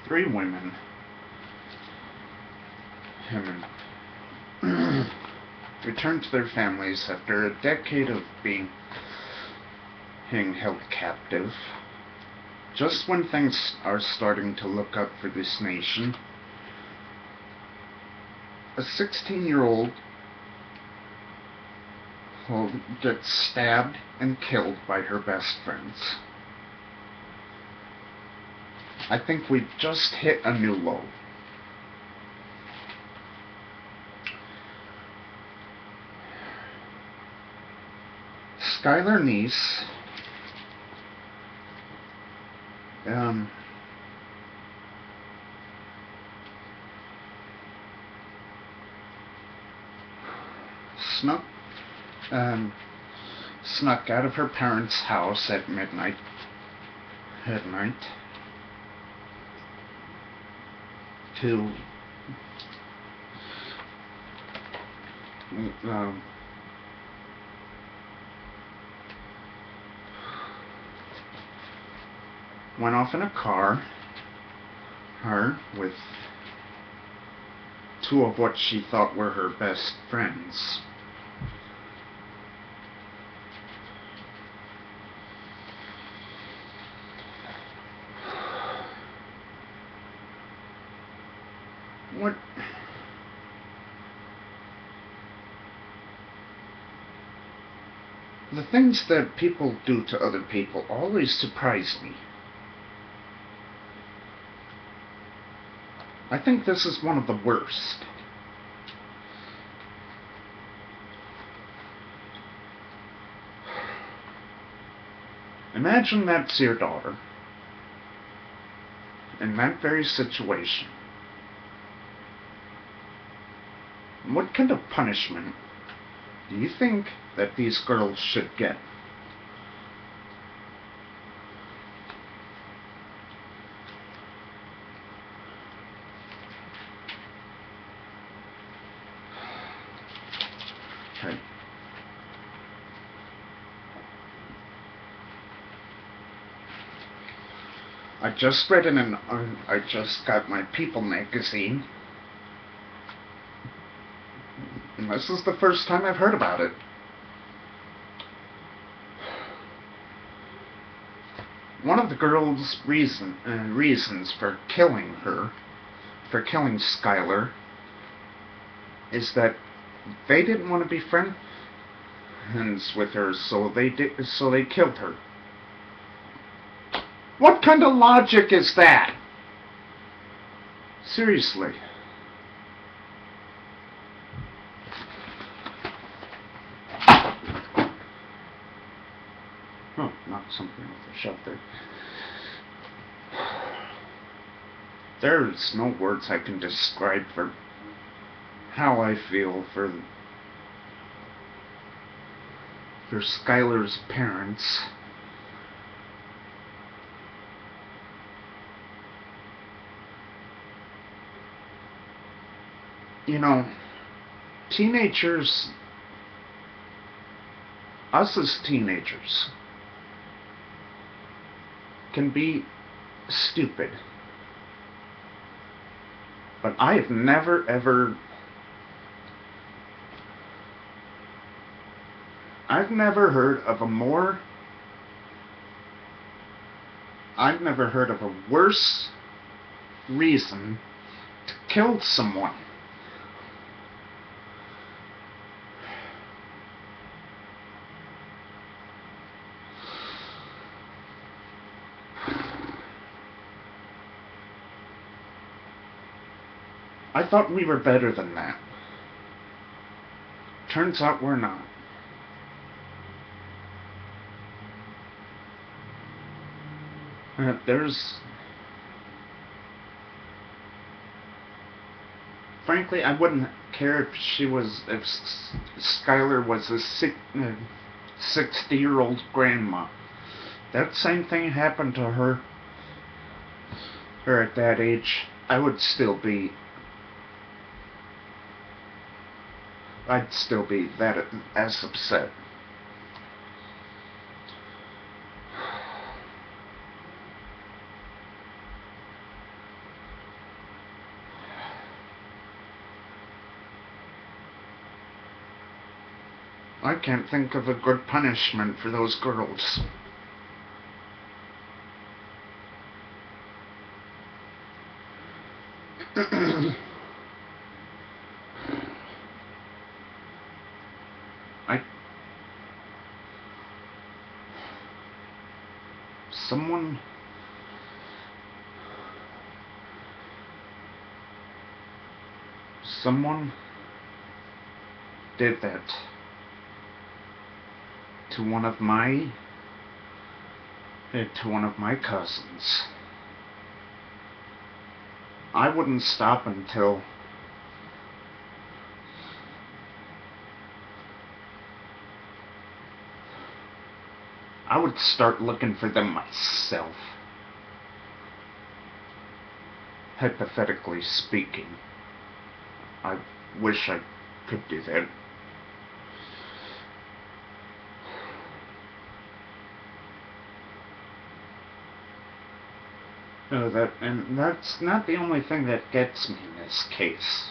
3 women have returned to their families after a decade of being held captive. Just when things are starting to look up for this nation, a 16-year-old gets stabbed and killed by her best friends. I think we've just hit a new low. Skylar Neese snuck out of her parents' house at midnight to went off in a car, with 2 of what she thought were her best friends. What? The things that people do to other people always surprise me. I think this is one of the worst. Imagine that's your daughter in that very situation. What kind of punishment do you think that these girls should get? Okay. I just read I just got my People magazine, and this is the first time I've heard about it. One of the girls' reasons for killing Skylar, is that they didn't want to be friends with her, so they killed her. What kind of logic is that? Seriously. Oh, knocked something off the shelf there. There's no words I can describe for how I feel for Skylar's parents. You know, teenagers, us as teenagers, can be stupid. But I've never heard of a worse reason to kill someone. I thought we were better than that. Turns out we're not. Frankly, I wouldn't care if Skylar was a 60-year-old grandma. That same thing happened to her at that age. I'd still be that as upset. I can't think of a good punishment for those girls. I... Someone... Someone did that to one of my cousins. I wouldn't stop until I would start looking for them myself. Hypothetically speaking, I wish I could do that. And that's not the only thing that gets me in this case.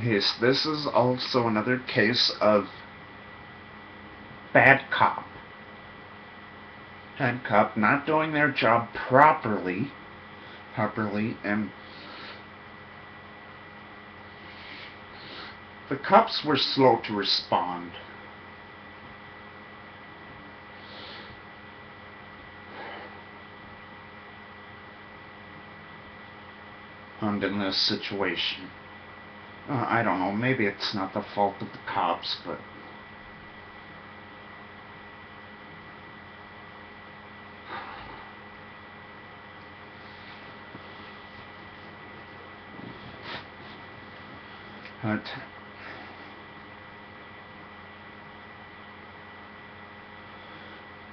Yes, this is also another case of bad cop. Bad cop not doing their job properly, and the cops were slow to respond. And in this situation, I don't know, maybe it's not the fault of the cops, but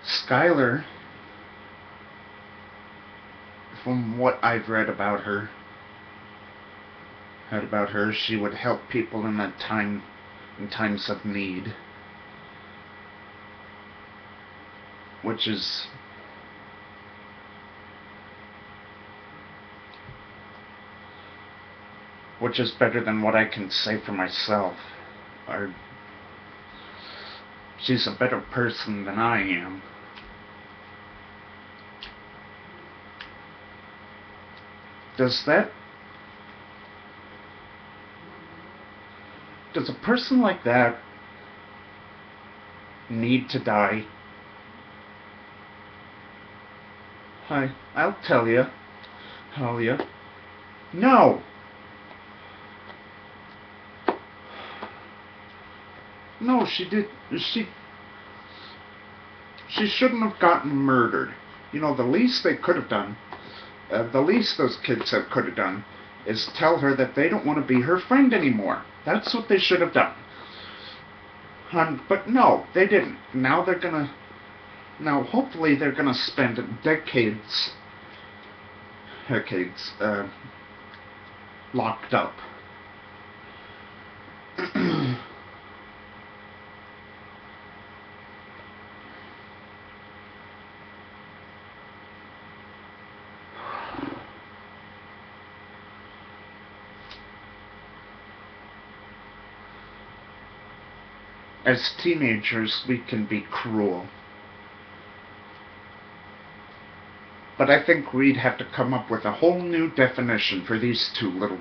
Skylar, from what I've read about her, she would help people in times of need, which is better than what I can say for myself. She's a better person than I am. Does a person like that need to die? I'll tell you. No! No, she shouldn't have gotten murdered. You know, the least they could have done, the least those kids could have done, is tell her that they don't want to be her friend anymore. That's what they should have done. But no, they didn't. Now hopefully they're gonna spend decades locked up. As teenagers, we can be cruel. But I think we'd have to come up with a whole new definition for these two little...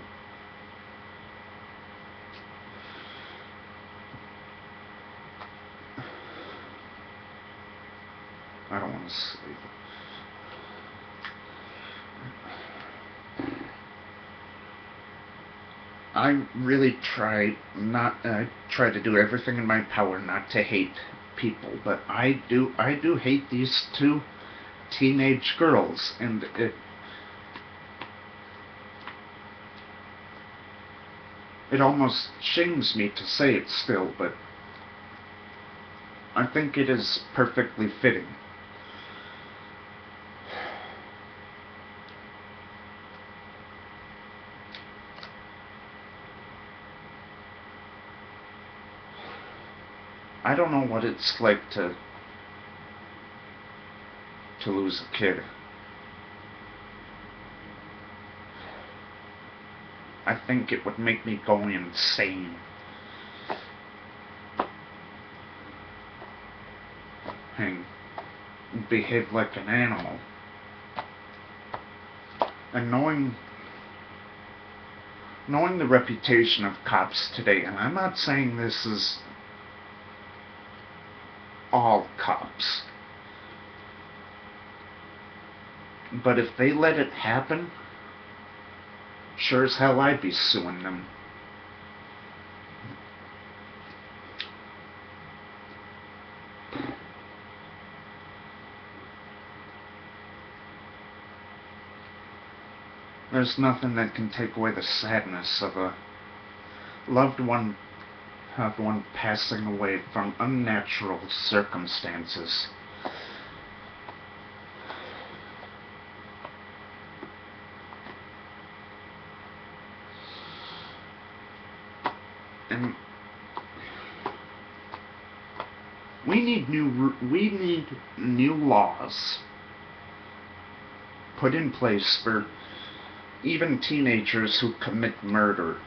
I don't want to sleep. I really try to do everything in my power not to hate people, but I do hate these two teenage girls, and it almost shames me to say it still, but I think it is perfectly fitting. I don't know what it's like to lose a kid. I think it would make me go insane. And behave like an animal. And knowing the reputation of cops today, and I'm not saying this is all cops, but if they let it happen, sure as hell I'd be suing them. There's nothing that can take away the sadness of a loved one passing away from unnatural circumstances. And we need new laws put in place for even teenagers who commit murder.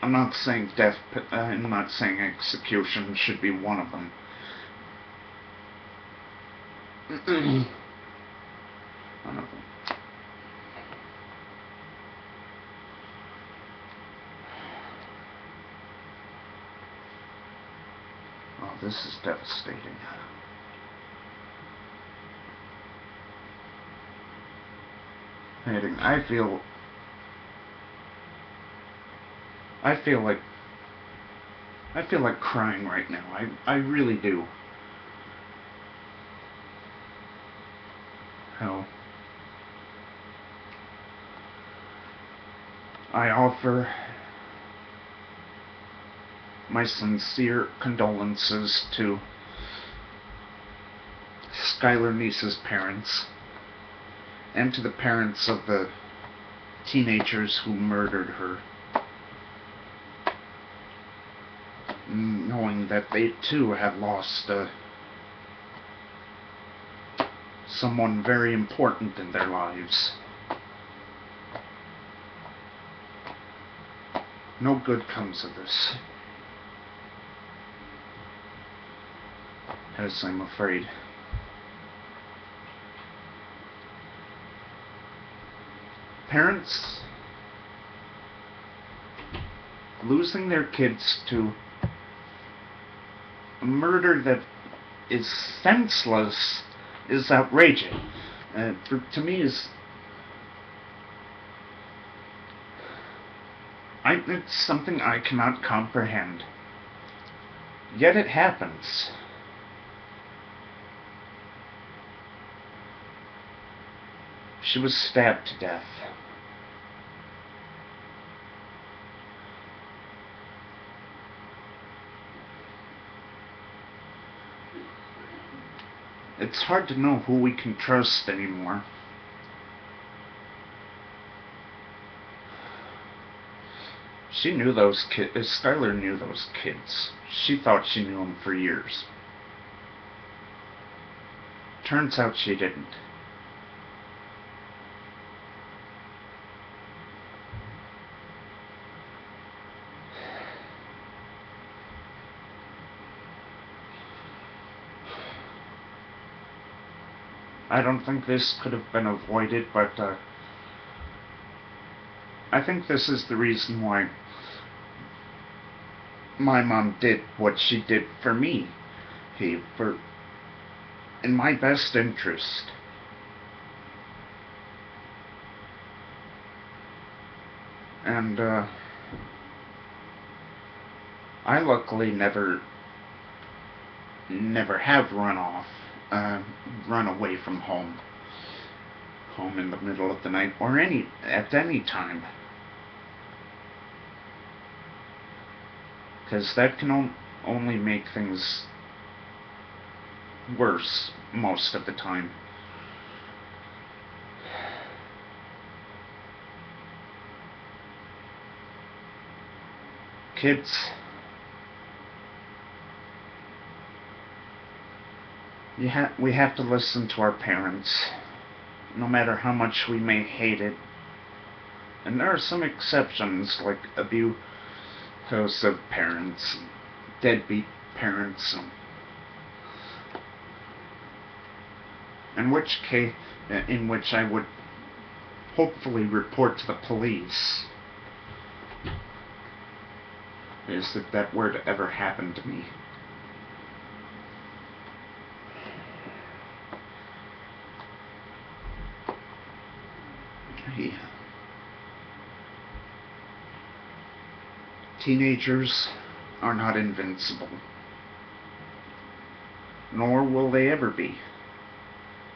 I'm not saying I'm not saying execution should be one of them. One of them. Oh, this is devastating. I feel like crying right now. I really do. Hell, I offer my sincere condolences to Skylar Neese's parents, and to the parents of the teenagers who murdered her, knowing that they too had lost someone very important in their lives. No good comes of this, as I'm afraid. Parents losing their kids to a murder that is senseless is outrageous. To me, it's something I cannot comprehend. Yet it happens. She was stabbed to death. It's hard to know who we can trust anymore. She knew those kids. Skylar knew those kids. She thought she knew them for years. Turns out she didn't. I don't think this could have been avoided, but I think this is the reason why my mom did what she did for me. In my best interest. And I luckily never have run away from home in the middle of the night, or at any time, because that can only make things worse most of the time. Kids, we have to listen to our parents. no matter how much we may hate it. And there are some exceptions, like abusive parents, deadbeat parents, in which I would hopefully report to the police, if that were to ever happen to me. Yeah. Teenagers are not invincible, nor will they ever be.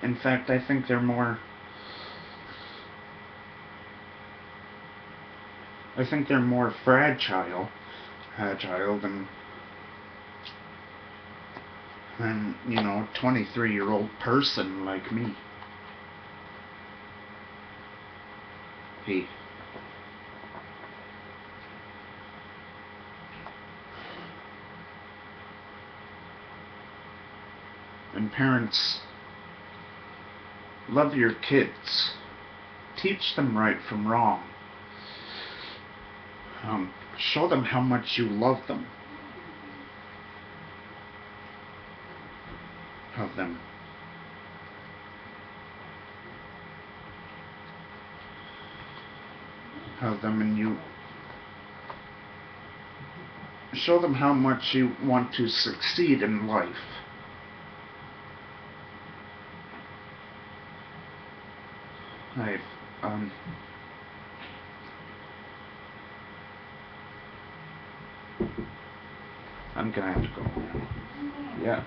In fact, I think they're more fragile than a 23-year-old person like me. Hey. And parents, love your kids. Teach them right from wrong. Show them how much you love them. Of them. And you show them how much you want to succeed in life. I'm gonna have to go now. Yeah.